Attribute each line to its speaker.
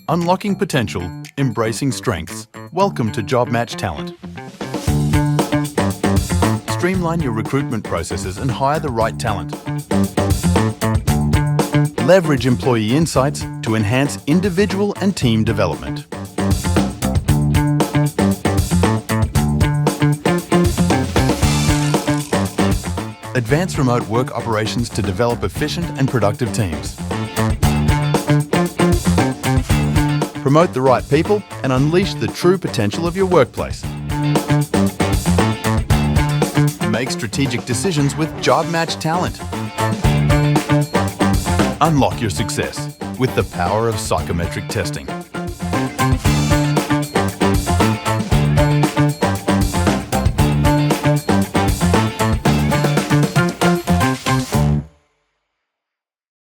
Speaker 1: Unlocking potential, embracing strengths. Welcome to JobMatch Talent. Streamline your recruitment processes and hire the right talent. Leverage employee insights to enhance individual and team development. Advance remote work operations to develop efficient and productive teams. Promote the right people and unleash the true potential of your workplace. Make strategic decisions with JobMatch Talent. Unlock your success with the power of psychometric testing.